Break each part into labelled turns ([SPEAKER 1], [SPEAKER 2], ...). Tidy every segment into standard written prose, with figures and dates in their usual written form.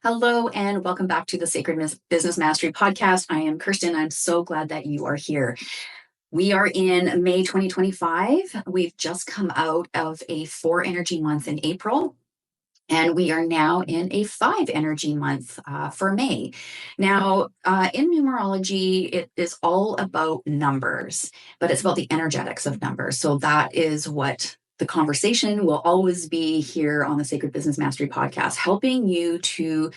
[SPEAKER 1] Hello and welcome back to the Sacred Business Mastery Podcast. I am Kirsten. I'm so glad that you are here. We are in May 2025. We've just come out of a 4 energy month in April, and we are now in a 5 energy month for May. Now, in numerology, it is all about numbers, but it's about the energetics of numbers. So that is what the conversation will always be here on the Sacred Business Mastery Podcast, helping you to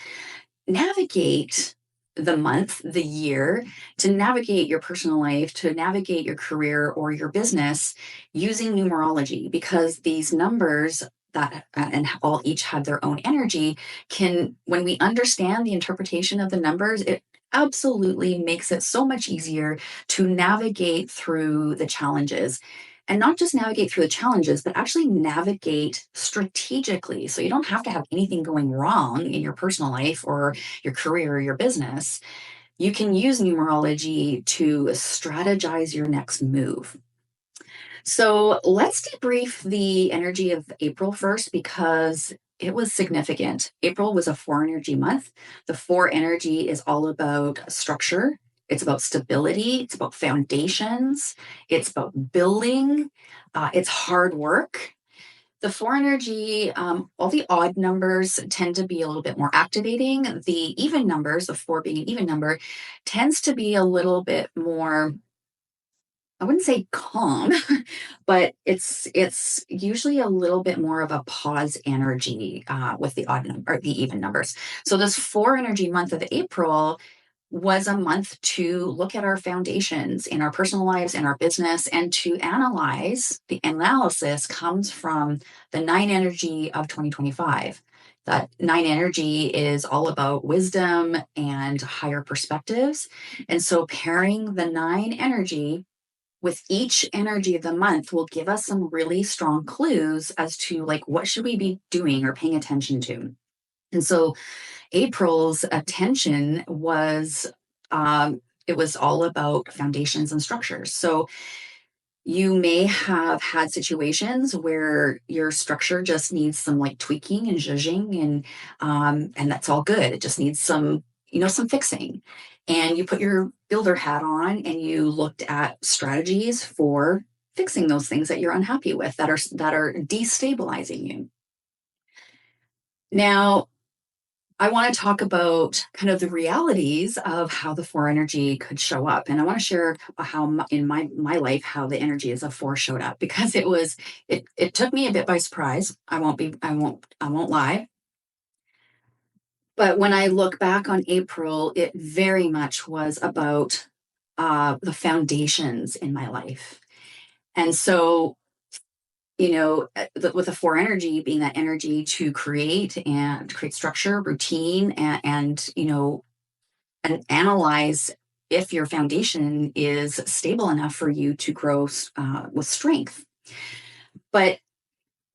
[SPEAKER 1] navigate the month, the year, to navigate your personal life, to navigate your career or your business using numerology, because these numbers that and all each have their own energy can, when we understand the interpretation of the numbers, it absolutely makes it so much easier to navigate through the challenges. And not just navigate through the challenges, but actually navigate strategically. So you don't have to have anything going wrong in your personal life or your career or your business. You can use numerology to strategize your next move. So let's debrief the energy of April first, because it was significant. April was a 4 energy month. The 4 energy is all about structure. It's about stability. It's about foundations. It's about building. It's hard work. The 4 energy, all the odd numbers tend to be a little bit more activating. The even numbers, the 4 being an even number, tends to be a little bit more, I wouldn't say calm, but it's usually a little bit more of a pause energy with the odd number or the even numbers. So this 4 energy month of April was a month to look at our foundations in our personal lives and our business, and to analyze. The analysis comes from the 9 energy of 2025. That 9 energy is all about wisdom and higher perspectives. And so pairing the 9 energy with each energy of the month will give us some really strong clues as to, like, what should we be doing or paying attention to. And so April's attention was, it was all about foundations and structures. So you may have had situations where your structure just needs some like tweaking and zhuzhing, and that's all good. It just needs some, some fixing. And you put your builder hat on and you looked at strategies for fixing those things that you're unhappy with, that are destabilizing you. Now, I want to talk about kind of the realities of how the 4 energy could show up. And I want to share how in my life, how the energy as a 4 showed up, because it took me a bit by surprise. I won't lie. But when I look back on April, it very much was about the foundations in my life. And so, with the 4 energy being that energy to create structure, routine, and analyze if your foundation is stable enough for you to grow with strength. But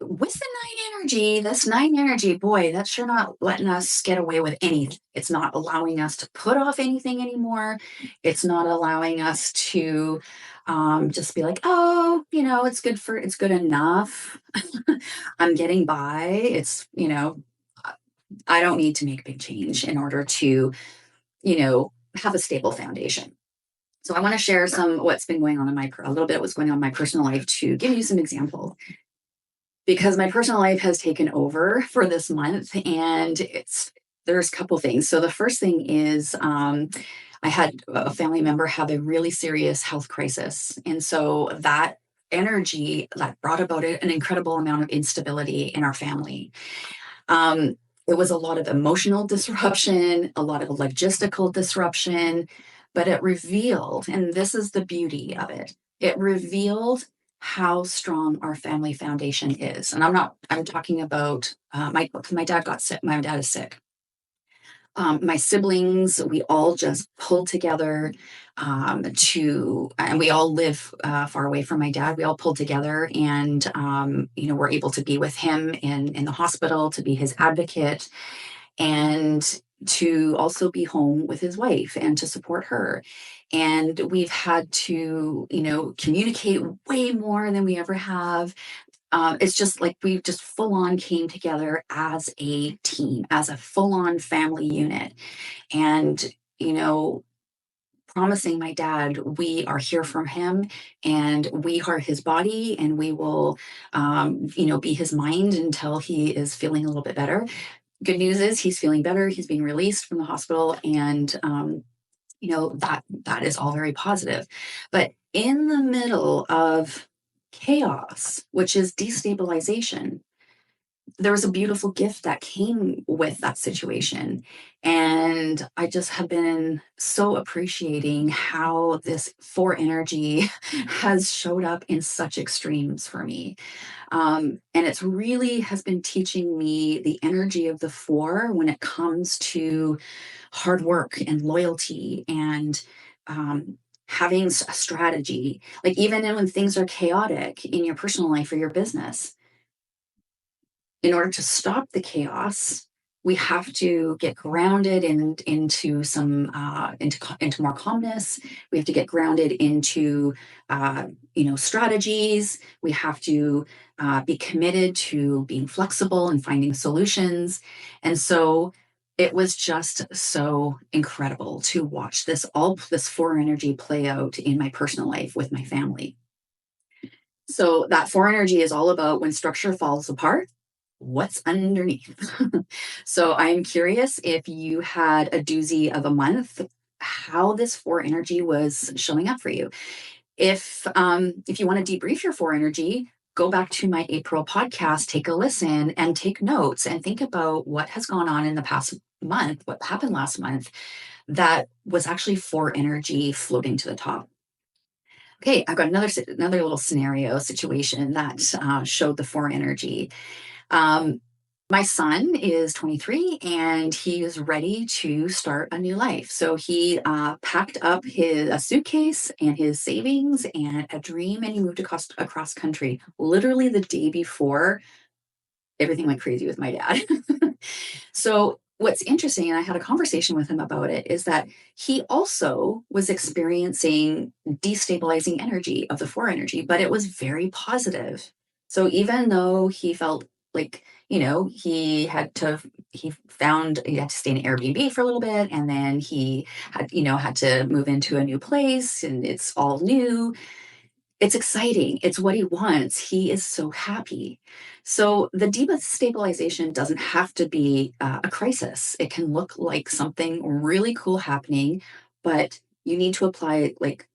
[SPEAKER 1] with the 9 energy, this 9 energy, boy, that's sure not letting us get away with anything. It's not allowing us to put off anything anymore. It's not allowing us to just be like, oh, it's good enough. I'm getting by. I don't need to make a big change in order to, have a stable foundation. So I want to share what's been going on a little bit what's going on in my personal life, to give you some examples, because my personal life has taken over for this month, and there's a couple things. So the first thing is, I had a family member have a really serious health crisis. And so that energy that brought about an incredible amount of instability in our family. It was a lot of emotional disruption, a lot of logistical disruption, but it revealed, and this is the beauty of it, it revealed how strong our family foundation is. And I'm talking about my dad got sick. My dad is sick. My siblings, we all just pulled together and we all live far away from my dad. We all pulled together and, we're able to be with him in the hospital, to be his advocate, and to also be home with his wife and to support her. And we've had to, communicate way more than we ever have. It's just like we just full on came together as a team, as a full on family unit. And, you know, promising my dad we are here for him and we are his body and we will, be his mind until he is feeling a little bit better. Good news is he's feeling better. He's being released from the hospital, and that is all very positive. But in the middle of chaos, which is destabilization, there was a beautiful gift that came with that situation. And I just have been so appreciating how this four energy has showed up in such extremes for me. And it's really has been teaching me the energy of the four when it comes to hard work and loyalty and having a strategy. Like even when things are chaotic in your personal life or your business, in order to stop the chaos, we have to get grounded into some into more calmness. We have to get grounded into strategies. We have to be committed to being flexible and finding solutions. And so it was just so incredible to watch this four energy play out in my personal life with my family. So that four energy is all about when structure falls apart, what's underneath. So I'm curious if you had a doozy of a month, how this four energy was showing up for you. If you want to debrief your four energy, go back to my April podcast, take a listen and take notes and think about what has gone on in the past month, what happened last month that was actually four energy floating to the top. Okay, I've got another little scenario situation that showed the four energy. Um, my son is 23 and he is ready to start a new life. So he packed up a suitcase and his savings and a dream, and he moved across country literally the day before everything went crazy with my dad. So what's interesting, and I had a conversation with him about it, is that he also was experiencing destabilizing energy of the four energy, but it was very positive. So even though he felt like, he had to stay in Airbnb for a little bit, and then he had to move into a new place and it's all new. It's exciting. It's what he wants. He is so happy. So the destabilization doesn't have to be a crisis. It can look like something really cool happening, but you need to apply like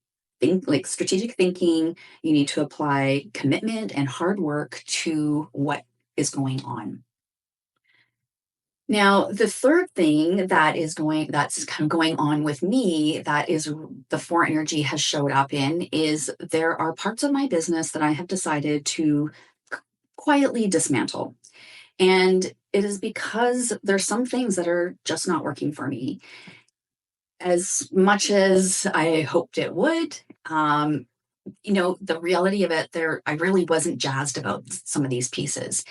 [SPEAKER 1] strategic thinking. You need to apply commitment and hard work to what is going on. Now, the third thing that's kind of going on with me that is the four energy has showed up in is there are parts of my business that I have decided to quietly dismantle. And it is because there's some things that are just not working for me as much as I hoped it would. The reality of it, I really wasn't jazzed about some of these pieces.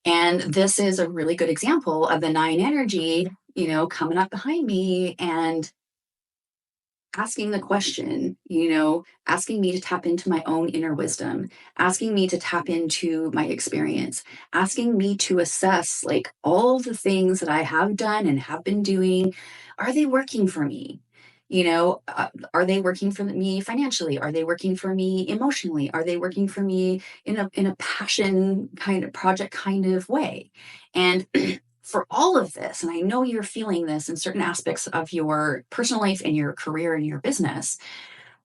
[SPEAKER 1] And this is a really good example of the nine energy, coming up behind me and asking the question, asking me to tap into my own inner wisdom, asking me to tap into my experience, asking me to assess like all the things that I have done and have been doing. Are they working for me? Are they working for me financially? Are they working for me emotionally? Are they working for me in a passion kind of project kind of way? And for all of this, and I know you're feeling this in certain aspects of your personal life and your career and your business,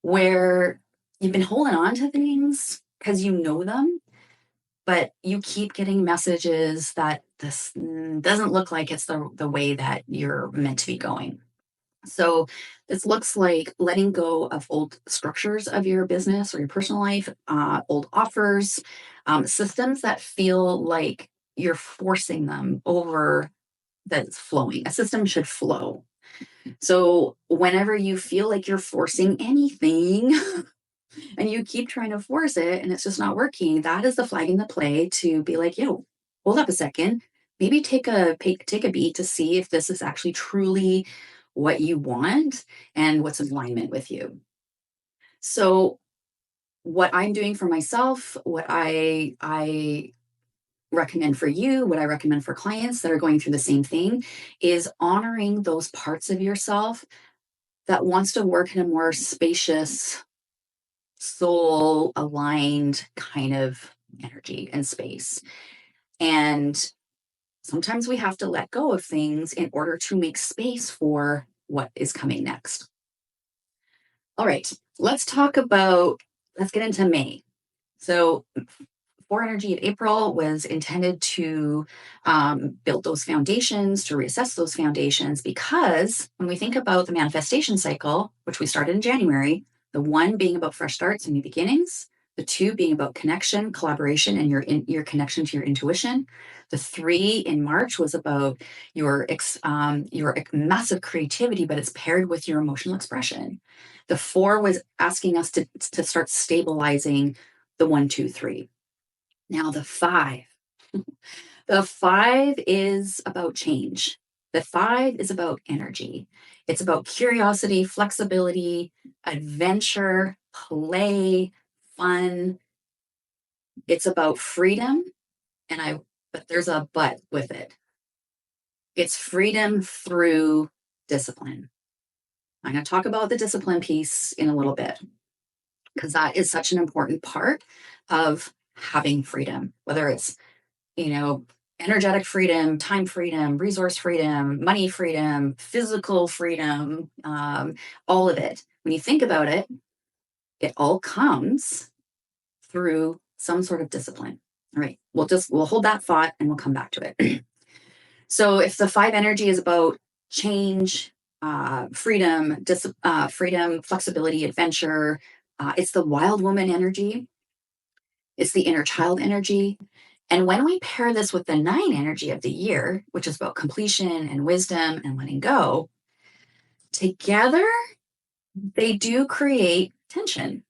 [SPEAKER 1] where you've been holding on to things because you know them, but you keep getting messages that this doesn't look like it's the way that you're meant to be going. So this looks like letting go of old structures of your business or your personal life, old offers, systems that feel like you're forcing them over that's flowing. A system should flow. So whenever you feel like you're forcing anything and you keep trying to force it and it's just not working, that is the flag in the play to be like, yo, hold up a second. Maybe take a beat to see if this is actually truly what you want and what's in alignment with you. So what I'm doing for myself, what I recommend for you, what I recommend for clients that are going through the same thing, is honoring those parts of yourself that wants to work in a more spacious, soul aligned kind of energy and space. And sometimes we have to let go of things in order to make space for what is coming next. All right, let's get into May. So for energy of April was intended to build those foundations, to reassess those foundations, because when we think about the manifestation cycle, which we started in January, the 1 being about fresh starts and new beginnings, the 2 being about connection, collaboration, and your connection to your intuition. The 3 in March was about your massive creativity, but it's paired with your emotional expression. The 4 was asking us to start stabilizing the 1, 2, 3. Now, the five is about change. The 5 is about energy. It's about curiosity, flexibility, adventure, play, fun. It's about freedom. But there's a but with it. It's freedom through discipline. I'm going to talk about the discipline piece in a little bit because that is such an important part of having freedom, whether it's you know, energetic freedom, time freedom, resource freedom, money freedom, physical freedom, all of it. When you think about it, it all comes through some sort of discipline. All right, we'll hold that thought and we'll come back to it. So if the 5 energy is about change, freedom, flexibility, adventure, it's the wild woman energy. It's the inner child energy. And when we pair this with the 9 energy of the year, which is about completion and wisdom and letting go, together they do create tension,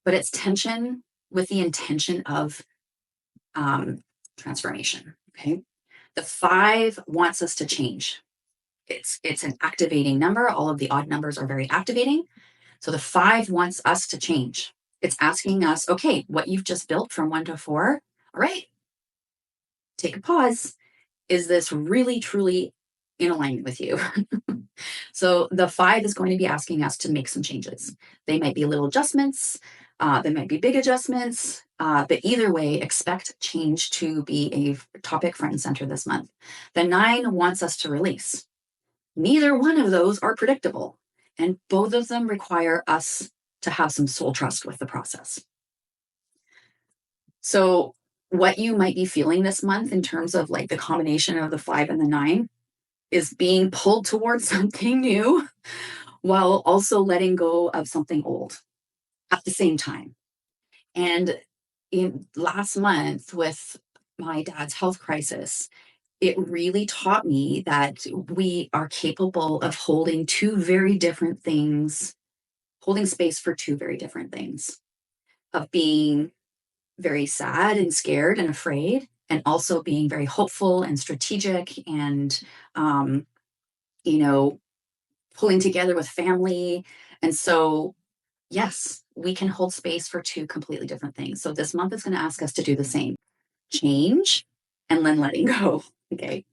[SPEAKER 1] but it's tension with the intention of transformation. Okay. The 5 wants us to change. It's an activating number. All of the odd numbers are very activating. So the 5 wants us to change. It's asking us, okay, what you've just built from 1 to 4, all right, take a pause. Is this really, truly in alignment with you? So the 5 is going to be asking us to make some changes. They might be little adjustments, they might be big adjustments, but either way, expect change to be a topic front and center this month. The 9 wants us to release. Neither one of those are predictable, and both of them require us to have some soul trust with the process. So what you might be feeling this month in terms of like the combination of the 5 and the 9 is being pulled towards something new while also letting go of something old at the same time. And in last month with my dad's health crisis, it really taught me that we are capable of holding two very different things, holding space for two very different things, of being very sad and scared and afraid, and also being very hopeful and strategic and, um, you know, pulling together with family. And so, yes, we can hold space for two completely different things. So this month is going to ask us to do the same change and then letting go. Okay.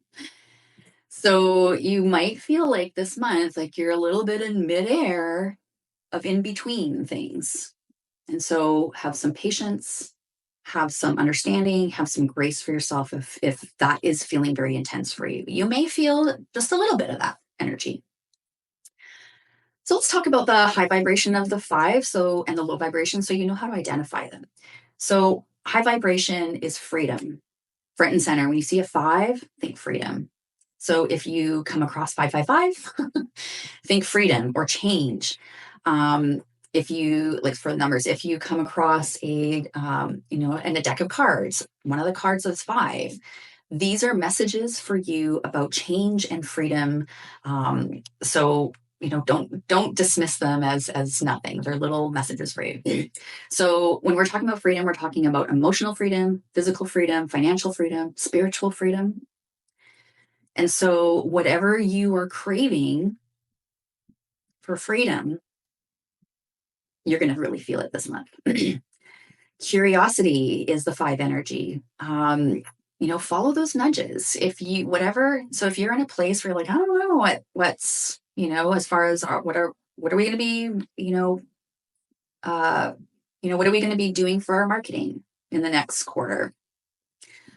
[SPEAKER 1] So you might feel like this month, like you're a little bit in midair of in between things. And so have some patience, have some understanding, have some grace for yourself if that is feeling very intense for you. You may feel just a little bit of that energy. So let's talk about the high vibration of the 5 and the low vibration so you know how to identify them. So high vibration is freedom. Front and center. When you see a 5, think freedom. So if you come across 555, think freedom or change. If you like for the numbers, if you come across in a deck of cards, one of the cards is 5. These are messages for you about change and freedom. So don't dismiss them as nothing. They're little messages for you. So when we're talking about freedom, we're talking about emotional freedom, physical freedom, financial freedom, spiritual freedom. And so whatever you are craving for freedom, you're going to really feel it this month. Curiosity is the 5 energy. Follow those nudges. If you're in a place where you're like, I don't know what's, as far as what are we going to be, uh, what are we going to be doing for our marketing in the next quarter?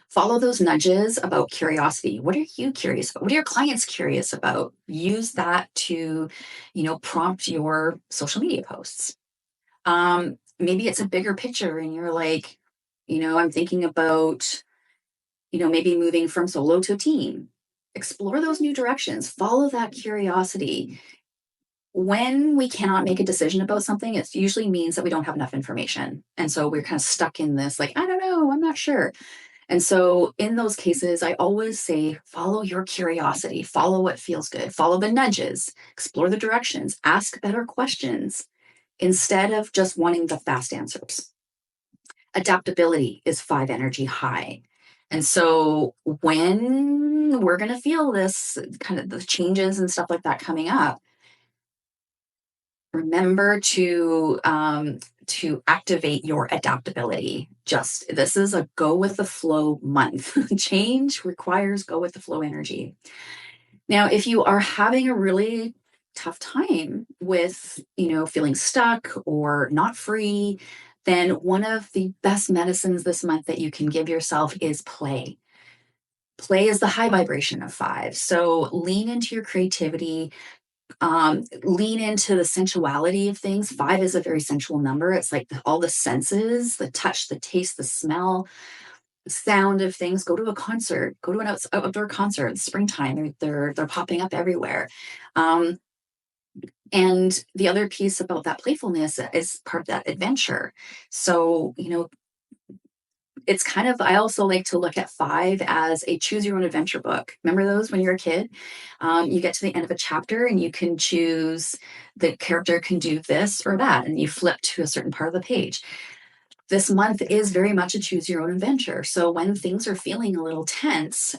[SPEAKER 1] Follow those nudges about curiosity. What are you curious about? What are your clients curious about? Use that to, prompt your social media posts. Maybe it's a bigger picture and you're like, I'm thinking about, maybe moving from solo to team. Explore those new directions. Follow that curiosity. When we cannot make a decision about something, it usually means that we don't have enough information. And so we're kind of stuck in this, like, I don't know, I'm not sure. And so in those cases, I always say, follow your curiosity, follow what feels good, follow the nudges, explore the directions, ask better questions instead of just wanting the fast answers. Adaptability is 5 energy high. And so when we're going to feel this kind of the changes and stuff like that coming up, remember to activate your adaptability. This is a go with the flow month. Change requires go with the flow energy. Now, if you are having a really tough time with, feeling stuck or not free, then one of the best medicines this month that you can give yourself is play. Play is the high vibration of 5. So lean into your creativity, lean into the sensuality of things. 5 is a very sensual number. It's like all the senses, the touch, the taste, the smell, the sound of things. Go to a concert, go to an outdoor concert. It's springtime. They're popping up everywhere. And the other piece about that playfulness is part of that adventure. So, it's kind of, I also like to look at 5 as a choose your own adventure book. Remember those when you're a kid? You get to the end of a chapter and you can choose the character can do this or that, and you flip to a certain part of the page. This month is very much a choose your own adventure. So when things are feeling a little tense,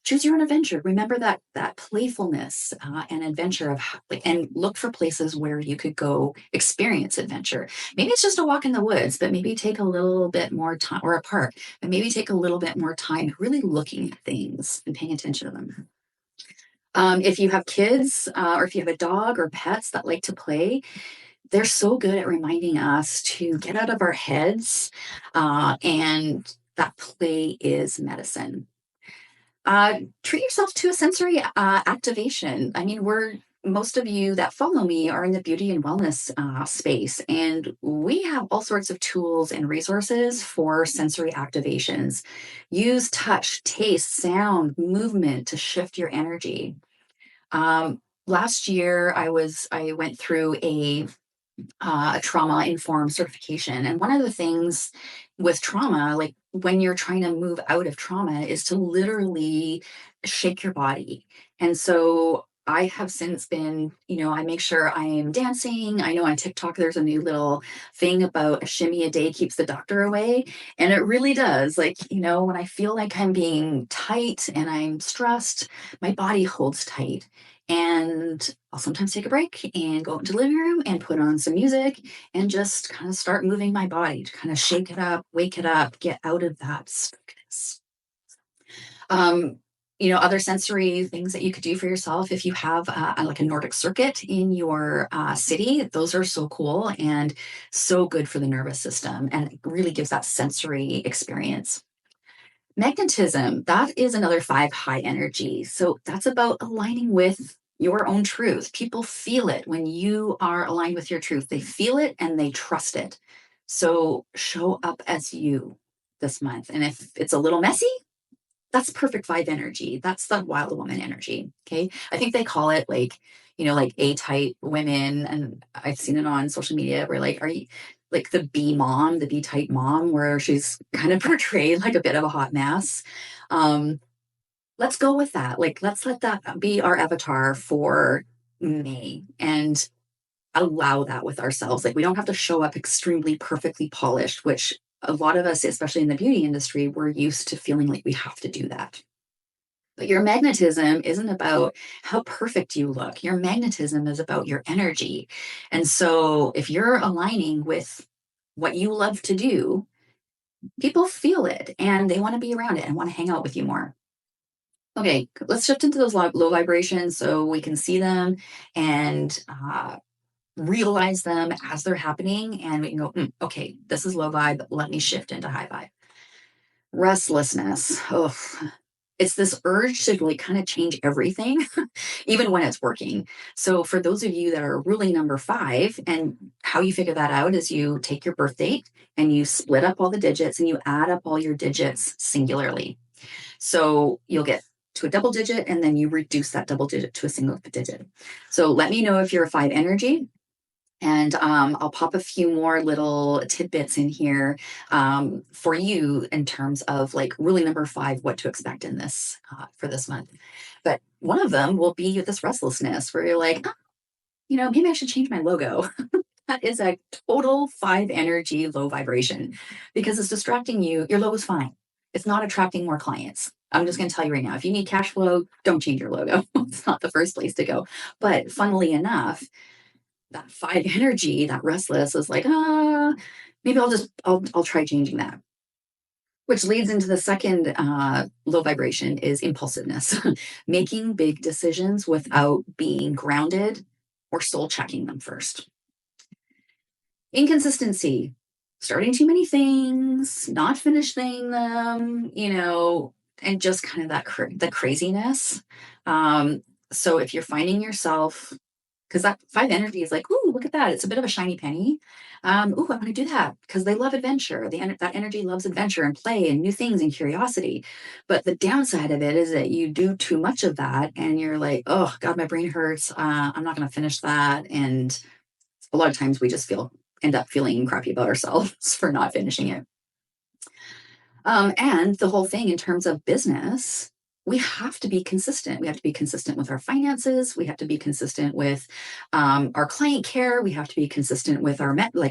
[SPEAKER 1] choose your own adventure. Remember that playfulness and adventure and look for places where you could go experience adventure. Maybe it's just a walk in the woods, but maybe take a little bit more time, or a park, but maybe take a little bit more time really looking at things and paying attention to them. If you have kids or if you have a dog or pets that like to play, they're so good at reminding us to get out of our heads, and that play is medicine. Treat yourself to a sensory activation. I mean, most of you that follow me are in the beauty and wellness space, and we have all sorts of tools and resources for sensory activations. Use touch, taste, sound, movement to shift your energy. Last year, I went through a trauma informed certification. And one of the things with trauma, like when you're trying to move out of trauma, is to literally shake your body. And so I have since been, I make sure I am dancing. I know on TikTok there's a new little thing about a shimmy a day keeps the doctor away. And it really does. Like, when I feel like I'm being tight and I'm stressed, my body holds tight. And I'll sometimes take a break and go into the living room and put on some music and just kind of start moving my body to kind of shake it up, wake it up, get out of that stuckness. Other sensory things that you could do for yourself if you have like a Nordic circuit in your city, those are so cool and so good for the nervous system. And it really gives that sensory experience. Magnetism, that is another 5 high energy. So that's about aligning with your own truth. People feel it when you are aligned with your truth. They feel it and they trust it. So show up as you this month. And if it's a little messy, that's perfect 5 energy. That's the wild woman energy. Okay. I think they call it like A-type women. And I've seen it on social media where are you like the B-type mom, where she's kind of portrayed like a bit of a hot mess. Let's go with that. Let's let that be our avatar for May and allow that with ourselves. We don't have to show up extremely perfectly polished, which a lot of us, especially in the beauty industry, we're used to feeling like we have to do that. But your magnetism isn't about how perfect you look. Your magnetism is about your energy. And so if you're aligning with what you love to do, people feel it and they want to be around it and want to hang out with you more. Okay, let's shift into those low vibrations so we can see them and realize them as they're happening. And we can go, okay, this is low vibe. Let me shift into high vibe. Restlessness. Oh, it's this urge to like kind of change everything, even when it's working. So for those of you that are ruling number 5, and how you figure that out is you take your birth date and you split up all the digits and you add up all your digits singularly. So you'll get to a double digit and then you reduce that double digit to a single digit. So let me know if you're a 5 energy. And I'll pop a few more little tidbits in here for you in terms of like ruling number 5, what to expect in this for this month. But one of them will be this restlessness where you're like, maybe I should change my logo. That is a total 5 energy low vibration because it's distracting you. Your logo is fine. It's not attracting more clients. I'm just going to tell you right now, if you need cash flow, don't change your logo. It's not the first place to go. But funnily enough, that 5 energy, that restless is like, maybe I'll try changing that. Which leads into the second low vibration is impulsiveness, making big decisions without being grounded or soul checking them first. Inconsistency, starting too many things, not finishing them, and just kind of the craziness. So if you're finding yourself, because that 5 energy is like, ooh, look at that. It's a bit of a shiny penny. Ooh, I want to do that because they love adventure. That energy loves adventure and play and new things and curiosity. But the downside of it is that you do too much of that and you're like, oh, God, my brain hurts. I'm not going to finish that. And a lot of times we just end up feeling crappy about ourselves for not finishing it. And the whole thing in terms of business, we have to be consistent. We have to be consistent with our finances. We have to be consistent with our client care. We have to be consistent with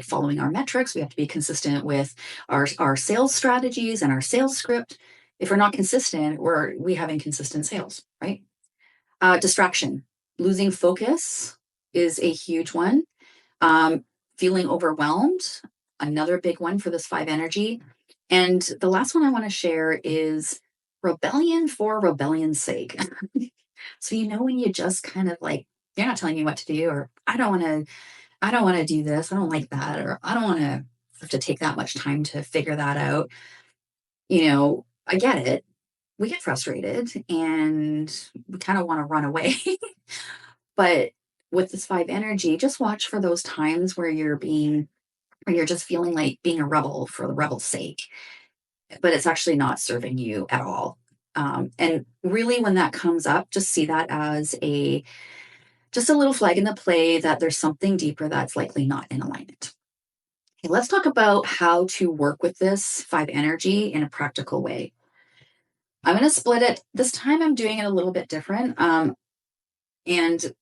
[SPEAKER 1] following our metrics. We have to be consistent with our sales strategies and our sales script. If we're not consistent, we have inconsistent sales, right? Distraction, losing focus is a huge one. Feeling overwhelmed, another big one for this 5 energy. And the last one I want to share is rebellion for rebellion's sake. So when you just kind of like, you're not telling me what to do, or I don't want to do this, I don't like that, or I don't want to have to take that much time to figure that out. I get it. We get frustrated and we kind of want to run away. But with this 5 energy, just watch for those times where you're just feeling like being a rebel for the rebel's sake, but it's actually not serving you at all. And really, when that comes up, just see that as just a little flag in the play that there's something deeper that's likely not in alignment. Okay, let's talk about how to work with this 5 energy in a practical way. I'm going to split it. This time I'm doing it a little bit different. And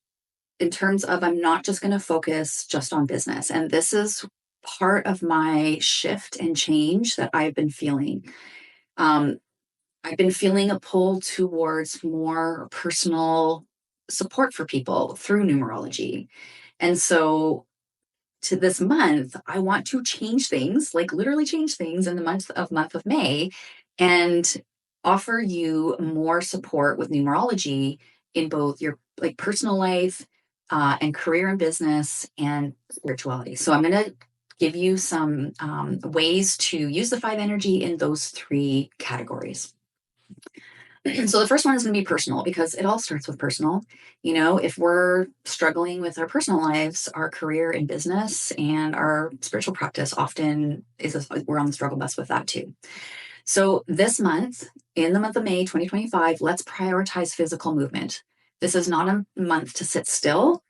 [SPEAKER 1] in terms of, I'm not just going to focus just on business. And this is part of my shift and change that I've been feeling. I've been feeling a pull towards more personal support for people through numerology. And so to this month, I want to change things, like literally change things in the month of May, and offer you more support with numerology in both your like personal life and career and business and spirituality. So I'm going to give you some ways to use the 5 energy in those 3 categories. So the first one is going to be personal because it all starts with personal. If we're struggling with our personal lives, our career and business and our spiritual practice often we're on the struggle bus with that too. So this month, in the month of May 2025, let's prioritize physical movement. This is not a month to sit still.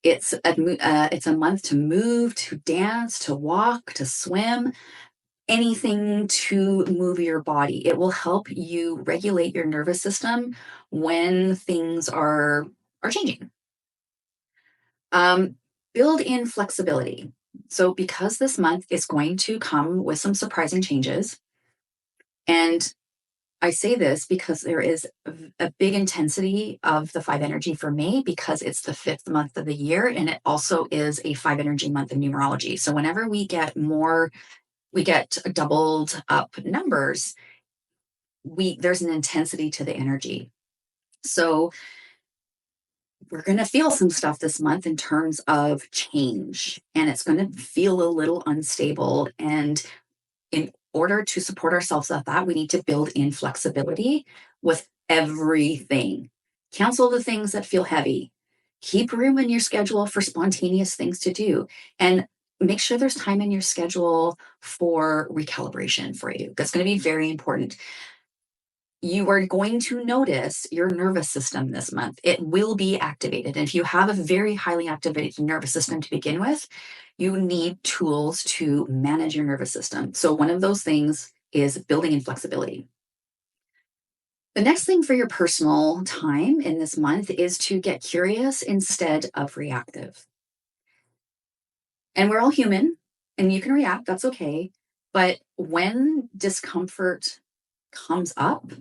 [SPEAKER 1] It's a month to move, to dance, to walk, to swim, anything to move your body. It will help you regulate your nervous system when things are changing. Build in flexibility. So because this month is going to come with some surprising changes, and I say this because there is a big intensity of the five energy for May because it's the fifth month of the year. And it also is a five energy month in numerology. So whenever we get doubled up numbers, there's an intensity to the energy. So we're going to feel some stuff this month in terms of change, and it's going to feel a little unstable. And in order to support ourselves at that, we need to build in flexibility with everything. Cancel the things that feel heavy. Keep room in your schedule for spontaneous things to do. And make sure there's time in your schedule for recalibration for you. That's going to be very important. You are going to notice your nervous system this month. It will be activated. And if you have a very highly activated nervous system to begin with, you need tools to manage your nervous system. So, one of those things is building in flexibility. The next thing for your personal time in this month is to get curious instead of reactive. And we're all human and you can react, that's okay. But when discomfort comes up,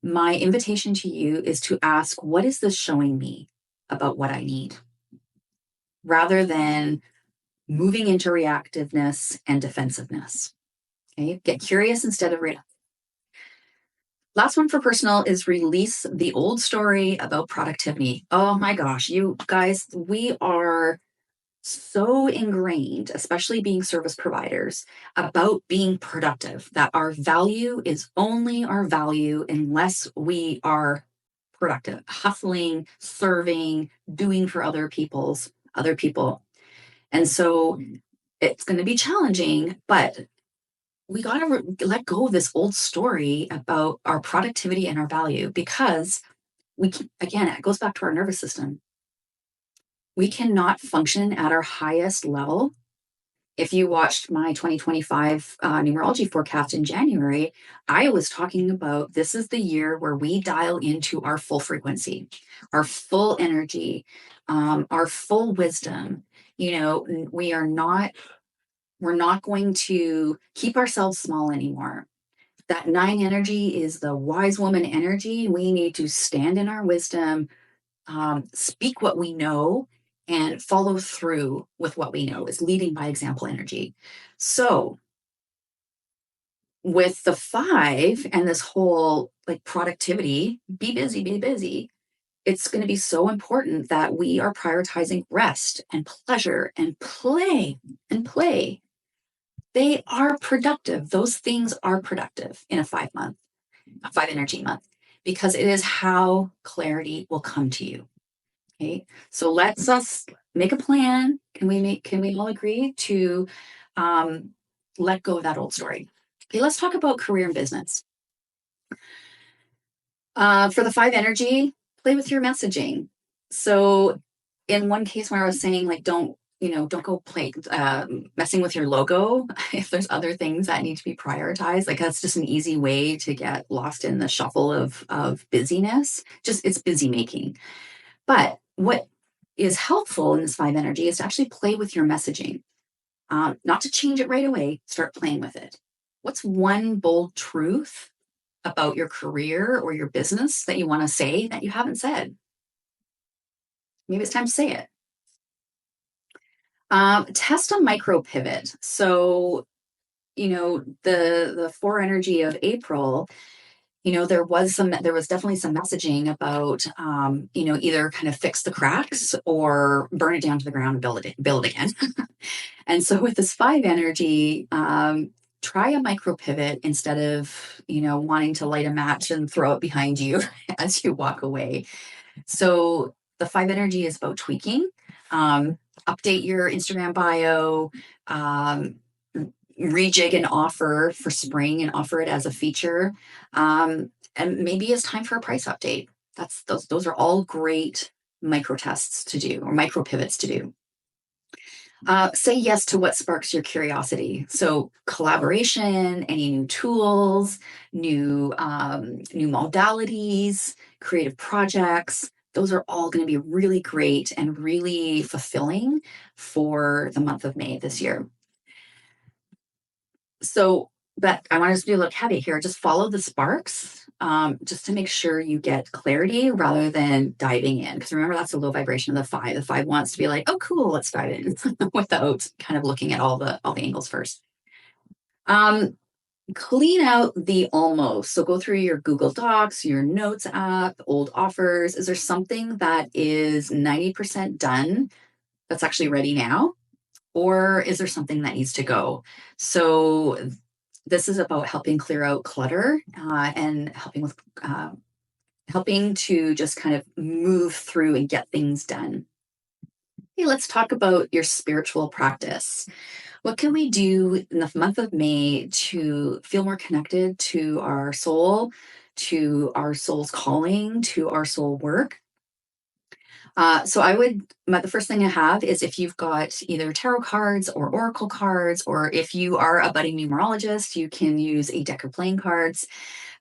[SPEAKER 1] my invitation to you is to ask, what is this showing me about what I need? Rather than moving into reactiveness and defensiveness. Okay, get curious instead of reactive. Last one for personal is release the old story about productivity. Oh my gosh, you guys, we are so ingrained, especially being service providers, about being productive, that our value is only our value unless we are productive, hustling, serving, doing for other people. And so it's going to be challenging, but we got to let go of this old story about our productivity and our value because again, it goes back to our nervous system. We cannot function at our highest level. If you watched my 2025 numerology forecast in January, I was talking about this is the year where we dial into our full frequency, our full energy, our full wisdom. You know, we're not going to keep ourselves small anymore. That nine energy is the wise woman energy. We need to stand in our wisdom, speak what we know, and follow through with what we know is leading by example energy. So, with the five and this whole like productivity, be busy, it's going to be so important that we are prioritizing rest and pleasure and play and play. They are productive. Those things are productive in a five energy month, because it is how clarity will come to you. Okay. So let's us make a plan. Can we all agree to um, let go of that old story? Okay, let's talk about career and business. For the five energy, play with your messaging. So in one case where I was saying like don't go play messing with your logo if there's other things that need to be prioritized. Like that's just an easy way to get lost in the shuffle of busyness. Just it's busy making. But what is helpful in this five energy is to actually play with your messaging, not to change it right away. Start playing with it. What's one bold truth about your career or your business that you want to say that you haven't said? Maybe it's time to say it. Test a micro pivot. So, the four energy of April, there was definitely some messaging about, either kind of fix the cracks or burn it down to the ground and build again. And so with this five energy, try a micro pivot instead of, wanting to light a match and throw it behind you as you walk away. So the five energy is about tweaking, update your Instagram bio, rejig an offer for spring and offer it as a feature. And maybe it's time for a price update. Those are all great micro tests to do or micro pivots to do. Say yes to what sparks your curiosity. So collaboration, any new tools, new modalities, creative projects. Those are all going to be really great and really fulfilling for the month of May this year. So but I want to do a little caveat here. Just follow the sparks, just to make sure you get clarity rather than diving in. Because remember, that's the low vibration of the five. The five wants to be like, "Oh, cool, let's dive in," without kind of looking at all the angles first. Um, Clean out the almost. So go through your Google Docs, your Notes app, old offers. Is there something that is 90% done that's actually ready now? Or is there something that needs to go? So this is about helping clear out clutter, and helping to just kind of move through and get things done. Hey, let's talk about your spiritual practice. What can we do in the month of May to feel more connected to our soul, to our soul's calling, to our soul work? The first thing I have is if you've got either tarot cards or oracle cards, or if you are a budding numerologist, you can use a deck of playing cards,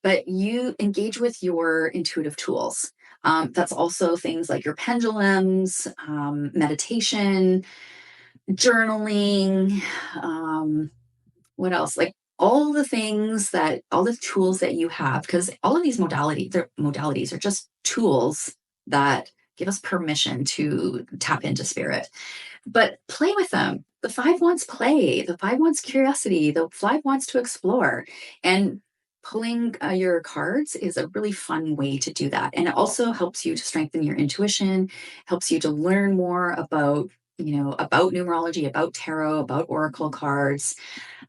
[SPEAKER 1] but you engage with your intuitive tools. That's also things like your pendulums, meditation, journaling, what else? Like all the tools that you have, because all of these modalities are just tools that give us permission to tap into spirit. But play with them. The five wants play. The five wants curiosity. The five wants to explore. And pulling your cards is a really fun way to do that. And it also helps you to strengthen your intuition, helps you to learn more about numerology, about tarot, about oracle cards.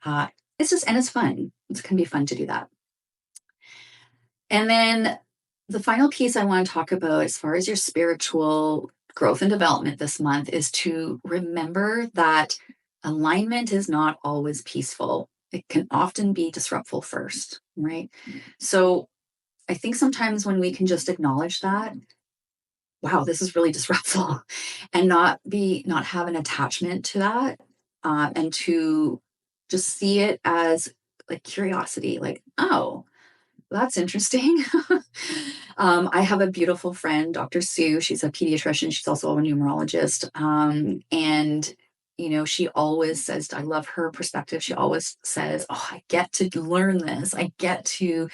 [SPEAKER 1] Uh, it's fun. It can be fun to do that. And then the final piece I want to talk about as far as your spiritual growth and development this month is to remember that alignment is not always peaceful. It can often be disruptful first, right? So I think sometimes when we can just acknowledge that, wow, this is really disruptful, and not have an attachment to that, and to just see it as like curiosity, like, oh, that's interesting. I have a beautiful friend, Dr. Sue. She's a pediatrician. She's also a numerologist. And she always says, I love her perspective. She always says, "Oh, I get to learn this. I get to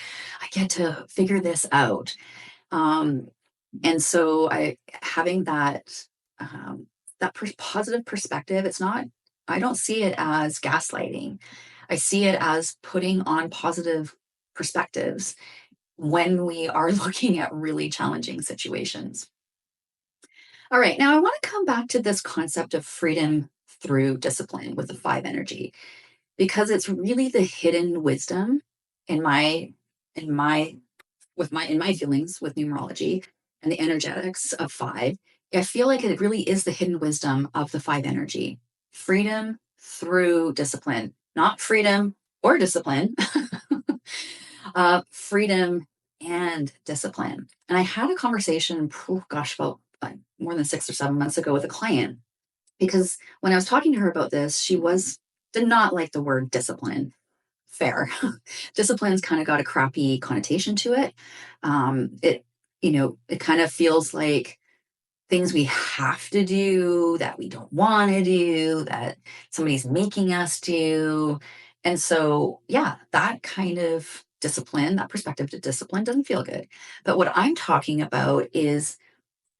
[SPEAKER 1] figure this out." Um, and so having that positive perspective, I don't see it as gaslighting. I see it as putting on positive perspectives when we are looking at really challenging situations. All right, now I want to come back to this concept of freedom through discipline with the five energy, because it's really the hidden wisdom in my feelings with numerology and the energetics of five. I feel like it really is the hidden wisdom of the five energy. Freedom through discipline, not freedom or discipline. Freedom and discipline. And I had a conversation, oh gosh, about more than 6 or 7 months ago with a client, because when I was talking to her about this, did not like the word discipline. Fair. Discipline's kind of got a crappy connotation to it. It kind of feels like things we have to do that we don't want to do, that somebody's making us do. And so, yeah, that kind of discipline, that perspective to discipline doesn't feel good. But what I'm talking about is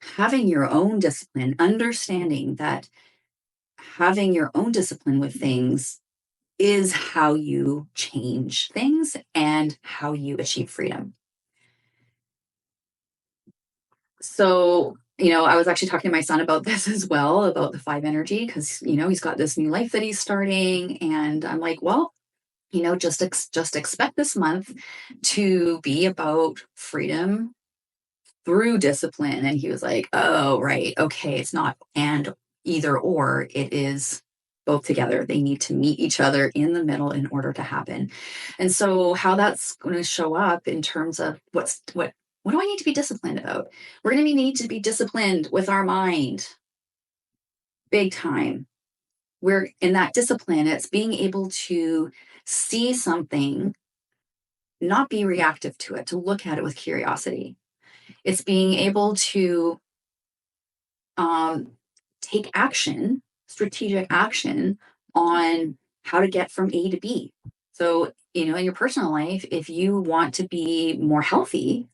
[SPEAKER 1] having your own discipline, understanding that having your own discipline with things is how you change things and how you achieve freedom. So, I was actually talking to my son about this as well, about the five energy, because, he's got this new life that he's starting. And I'm like, well, just expect this month to be about freedom through discipline. And he was like, oh, right. Okay. It's not and either or, it is both together. They need to meet each other in the middle in order to happen. And so how that's going to show up in terms of what do I need to be disciplined about? We're going to need to be disciplined with our mind, big time. We're in that discipline. It's being able to see something, not be reactive to it, to look at it with curiosity. It's being able to um, take action, strategic action on how to get from A to B. So, in your personal life, if you want to be more healthy,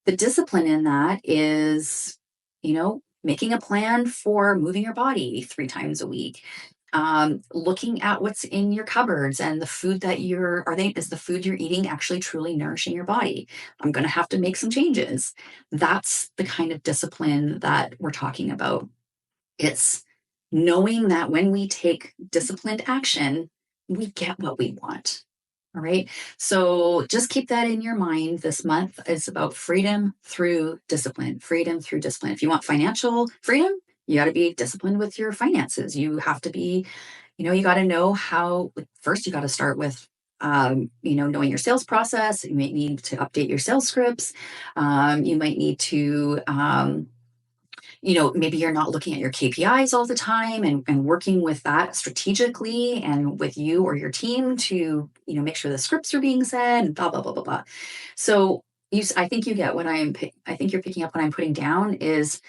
[SPEAKER 1] the discipline in that is, making a plan for moving your body 3 times a week. Looking at what's in your cupboards and the food that is the food you're eating actually truly nourishing your body? I'm going to have to make some changes. That's the kind of discipline that we're talking about. It's knowing that when we take disciplined action, we get what we want. All right. So just keep that in your mind. This month is about freedom through discipline, freedom through discipline. If you want financial freedom, you got to be disciplined with your finances. You have to be, you got to know how, first, you got to start with, knowing your sales process. You might need to update your sales scripts. You might need to, maybe you're not looking at your KPIs all the time and working with that strategically and with you or your team to, make sure the scripts are being said and blah, blah, blah, blah, blah. So I think you get I think you're picking up what I'm putting down is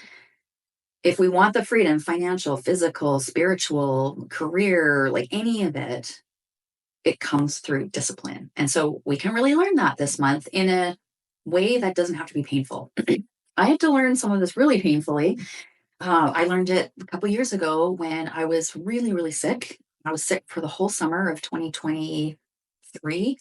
[SPEAKER 1] if we want the freedom, financial, physical, spiritual, career, like any of it, it comes through discipline. And so we can really learn that this month in a way that doesn't have to be painful. I had to learn some of this really painfully. I learned it a couple years ago when I was really, really sick. I was sick for the whole summer of 2023,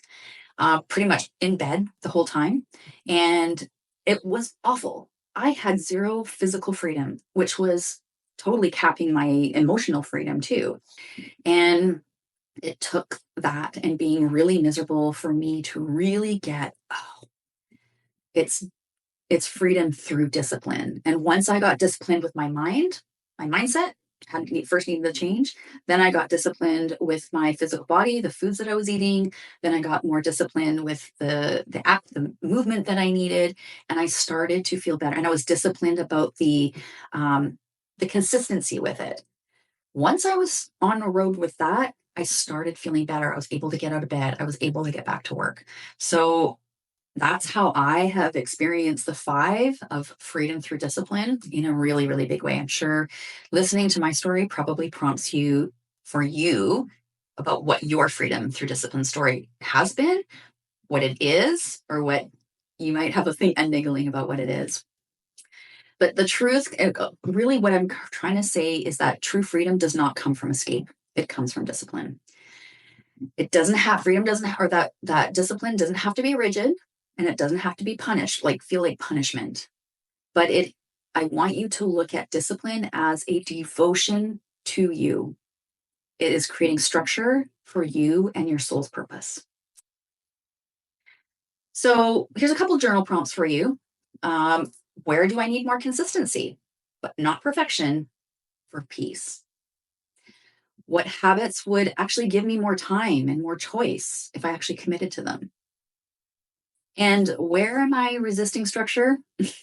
[SPEAKER 1] pretty much in bed the whole time. And it was awful. I had zero physical freedom, which was totally capping my emotional freedom too. And it took that and being really miserable for me to really get, oh, it's it's freedom through discipline. And once I got disciplined with my mindset first needed to change. Then I got disciplined with my physical body, the foods that I was eating. Then I got more disciplined with the movement that I needed, and I started to feel better. And I was disciplined about the consistency with it. Once I was on a road with that, I started feeling better. I was able to get out of bed. I was able to get back to work. So that's how I have experienced the 5 of freedom through discipline in a really, really big way. I'm sure listening to my story probably prompts you for you about what your freedom through discipline story has been, what it is, or what you might have a thing and niggling about what it is. But the truth, really, what I'm trying to say is that true freedom does not come from escape. It comes from discipline. It doesn't have freedom doesn't or that discipline doesn't have to be rigid, and it doesn't have to be punished, like feel like punishment. But I want you to look at discipline as a devotion to you. It is creating structure for you and your soul's purpose. So here's a couple journal prompts for you. Where do I need more consistency, but not perfection, for peace? What habits would actually give me more time and more choice if I actually committed to them? And where am I resisting structure,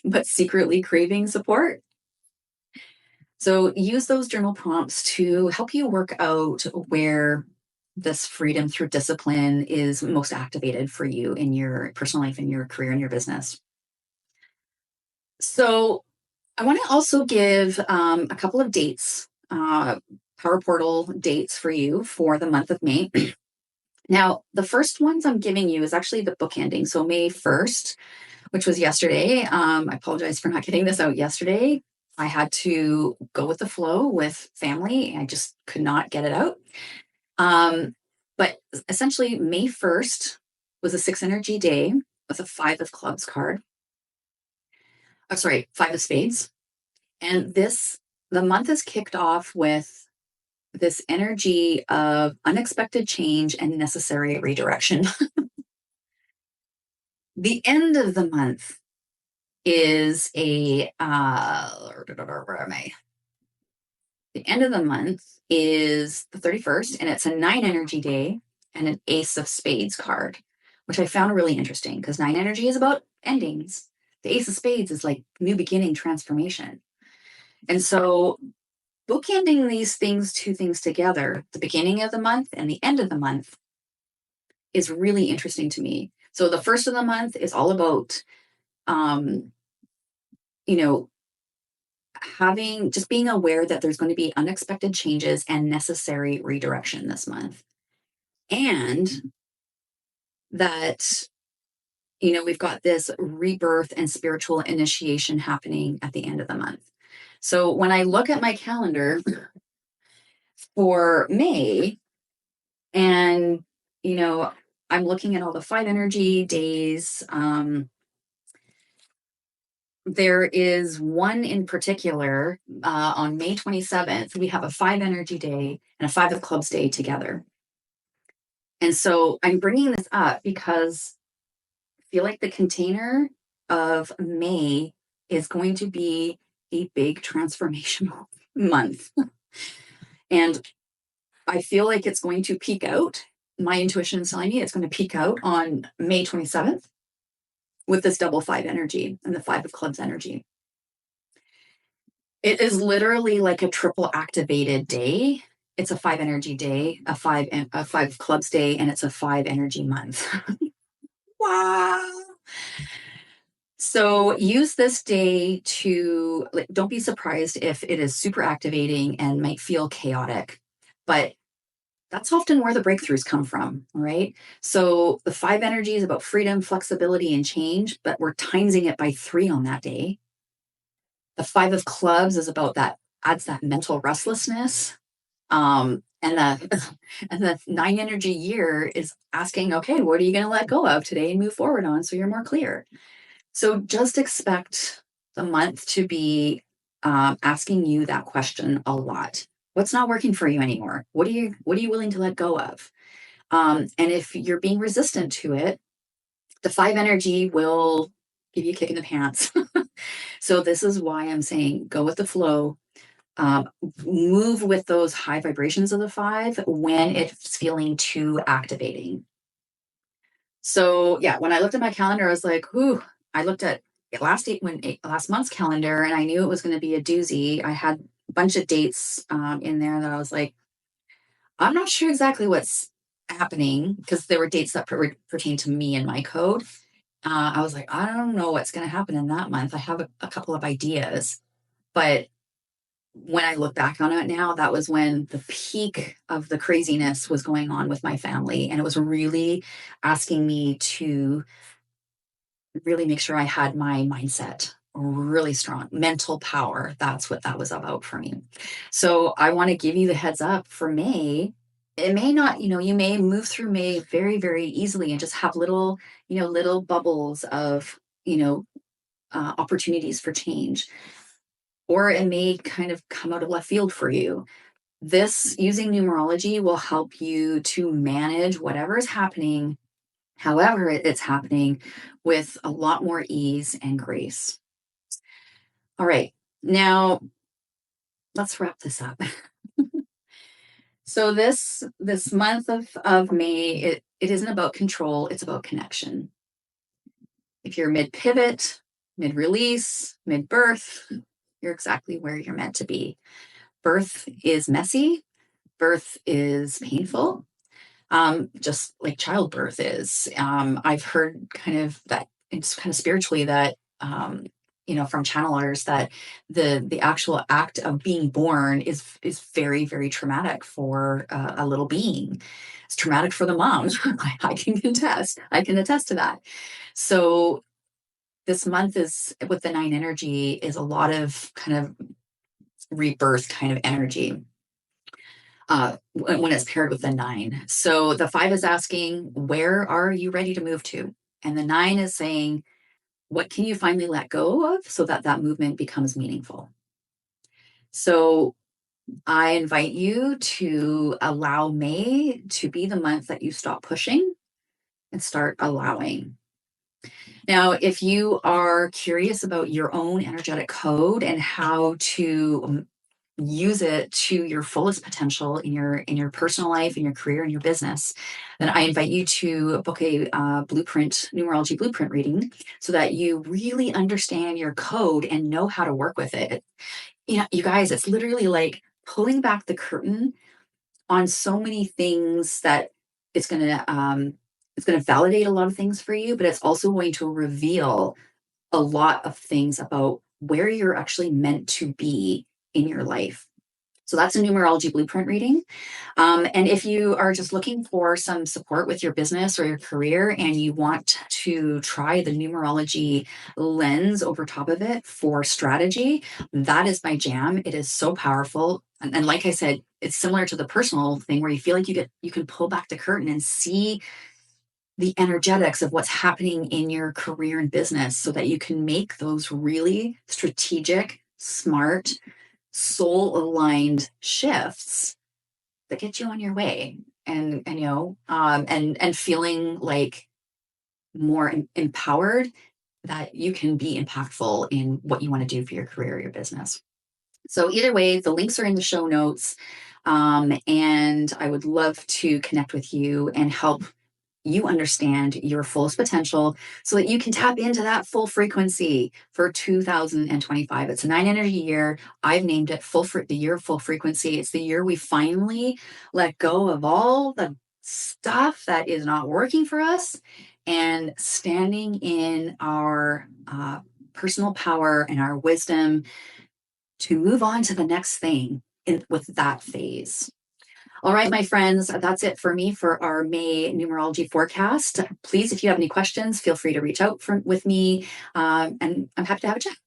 [SPEAKER 1] but secretly craving support? So use those journal prompts to help you work out where this freedom through discipline is most activated for you in your personal life, in your career, in your business. So I want to also give a couple of dates, Power Portal dates for you for the month of May. Now, the first ones I'm giving you is actually the bookending. So May 1st, which was yesterday. I apologize for not getting this out yesterday. I had to go with the flow with family. I just could not get it out. But essentially, May 1st was a 6 energy day with a 5 of clubs card. Oh, sorry, 5 of spades. And the month is kicked off with this energy of unexpected change and necessary redirection. The end of the month is where am I? The end of the month is the 31st, and it's a 9 energy day and an Ace of Spades card, which I found really interesting because 9 energy is about endings. The Ace of Spades is like new beginning, transformation. And so bookending two things together, the beginning of the month and the end of the month, is really interesting to me. So the first of the month is all about, you know, just being aware that there's going to be unexpected changes and necessary redirection this month. And that, we've got this rebirth and spiritual initiation happening at the end of the month. So when I look at my calendar for May, and, you know, I'm looking at all the five energy days. There is one in particular on May 27th. We have a five energy day and a five of clubs day together. And so I'm bringing this up because I feel like the container of May is going to be a big transformational month. And I feel like it's going to peak out. My intuition is telling me it's going to peak out on May 27th with this double five energy and the five of clubs energy. It is literally like a triple activated day. It's a five energy day, a five clubs day, and it's a five energy month. Wow. So use this day to, like, don't be surprised if it is super activating and might feel chaotic, but that's often where the breakthroughs come from, right? So the five energy is about freedom, flexibility, and change, but we're timesing it by 3 on that day. The five of clubs is about that, adds that mental restlessness. And the and the nine energy year is asking, okay, what are you going to let go of today and move forward on so you're more clear? So just expect the month to be asking you that question a lot. What's not working for you anymore? What are you willing to let go of? And if you're being resistant to it, the five energy will give you a kick in the pants. So this is why I'm saying go with the flow. Um, Move with those high vibrations of the five when it's feeling too activating. So yeah, when I looked at my calendar, I was like, "Ooh!" I looked at last month's calendar, and I knew it was going to be a doozy. I had a bunch of dates in there that I was like, I'm not sure exactly what's happening because there were dates that pertain to me and my code. I was like, I don't know what's going to happen in that month. I have a couple of ideas, but when I look back on it now, that was when the peak of the craziness was going on with my family. And it was really asking me to really make sure I had my mindset really strong, mental power. That's what that was about for me. So I want to give you the heads up for May. It may not, you may move through May very, very easily and just have little bubbles of, opportunities for change. Or it may kind of come out of left field for you. This using numerology will help you to manage whatever is happening, however it's happening, with a lot more ease and grace. All right, now let's wrap this up. So this month of May, it isn't about control, it's about connection. If you're mid pivot, mid release, mid birth, you're exactly where you're meant to be. Birth is messy, birth is painful, just like childbirth is. I've heard kind of that it's kind of spiritually that, from channelers that the actual act of being born is very, very traumatic for a little being. It's traumatic for the mom. I can contest. I can attest to that. So this month is with the nine energy is a lot of kind of rebirth kind of energy when it's paired with the nine. So the five is asking, where are you ready to move to? And the nine is saying, what can you finally let go of so that that movement becomes meaningful? So I invite you to allow May to be the month that you stop pushing and start allowing. Now, if you are curious about your own energetic code and how to use it to your fullest potential in your personal life, in your career, in your business, then I invite you to book a numerology blueprint reading so that you really understand your code and know how to work with it. You guys, it's literally like pulling back the curtain on so many things that it's going to validate a lot of things for you, but it's also going to reveal a lot of things about where you're actually meant to be in your life. So that's a numerology blueprint reading. And if you are just looking for some support with your business or your career and you want to try the numerology lens over top of it for strategy, that is my jam. It is so powerful. And like I said, it's similar to the personal thing where you feel like you can pull back the curtain and see the energetics of what's happening in your career and business so that you can make those really strategic, smart, soul aligned shifts that get you on your way and feeling like more empowered that you can be impactful in what you want to do for your career or your business. So either way, the links are in the show notes. And I would love to connect with you and help you understand your fullest potential so that you can tap into that full frequency for 2025. It's a 9 energy year. I've named it the year of full frequency. It's the year we finally let go of all the stuff that is not working for us and standing in our personal power and our wisdom to move on to the next thing with that phase. All right, my friends, that's it for me for our May numerology forecast. Please, if you have any questions, feel free to reach out with me, and I'm happy to have a chat.